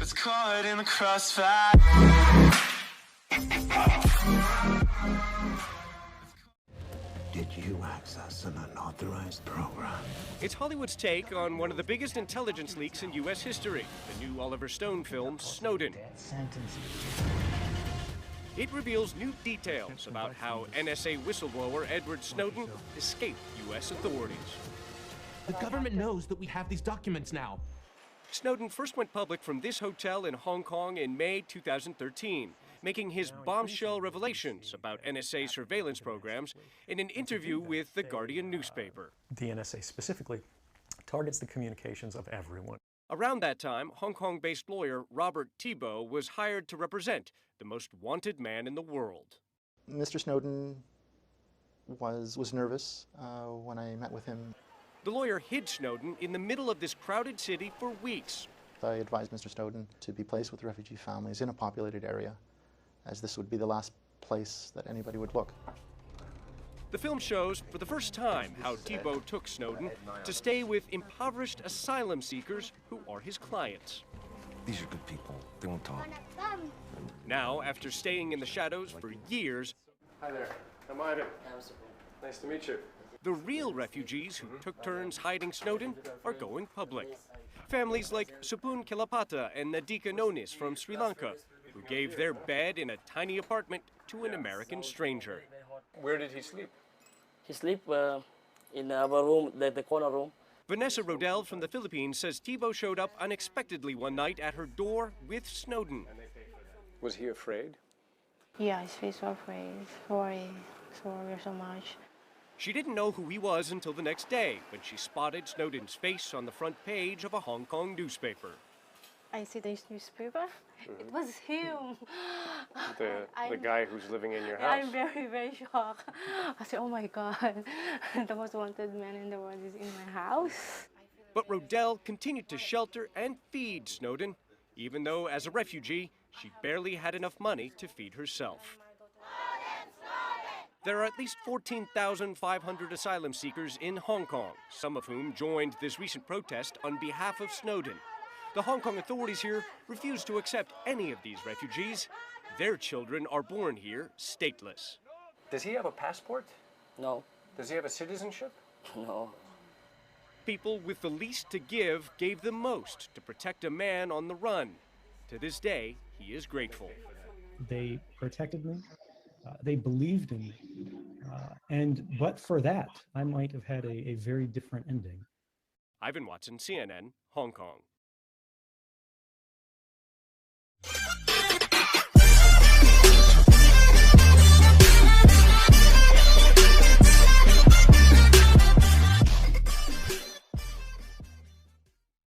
It's caught in the crossfire. Did you access an unauthorized program? It's Hollywood's take on one of the biggest intelligence leaks in U.S. history, the new Oliver Stone film, Snowden. It reveals new details about how NSA whistleblower Edward Snowden escaped U.S. authorities. The government knows that we have these documents now. Snowden first went public from this hotel in Hong Kong in May 2013, making his bombshell revelations about NSA surveillance programs in an interview with The Guardian newspaper. The NSA specifically targets the communications of everyone. Around that time, Hong Kong-based lawyer Robert Thibault was hired to represent the most wanted man in the world. Mr. Snowden was nervous when I met with him. The lawyer hid Snowden in the middle of this crowded city for weeks. I advised Mr. Snowden to be placed with refugee families in a populated area, as this would be the last place that anybody would look. The film shows, for the first time, how Thibault took Snowden to stay with impoverished asylum seekers who are his clients. These are good people. They won't talk. Now, after staying in the shadows for years... Hi there. I'm Ivan. Nice to meet you. The real refugees who took turns hiding Snowden are going public. Families like Supun Kilapata and Nadika Nonis from Sri Lanka, who gave their bed in a tiny apartment to an American stranger. Where did he sleep? He sleep in our room, the corner room. Vanessa Rodell from the Philippines says Thibault showed up unexpectedly one night at her door with Snowden. Was he afraid? Yeah, he's so afraid. Sorry so much. She didn't know who he was until the next day, when she spotted Snowden's face on the front page of a Hong Kong newspaper. I see the newspaper. It was him. The guy who's living in your house. I'm very, very shocked. I said, oh my God, the most wanted man in the world is in my house. But Rodell continued to shelter and feed Snowden, even though as a refugee, she barely had enough money to feed herself. There are at least 14,500 asylum seekers in Hong Kong, some of whom joined this recent protest on behalf of Snowden. The Hong Kong authorities here refuse to accept any of these refugees. Their children are born here stateless. Does he have a passport? No. Does he have a citizenship? No. People with the least to give gave the most to protect a man on the run. To this day, he is grateful. They protected me. They believed in me. But for that, I might have had a very different ending. Ivan Watson, CNN, Hong Kong.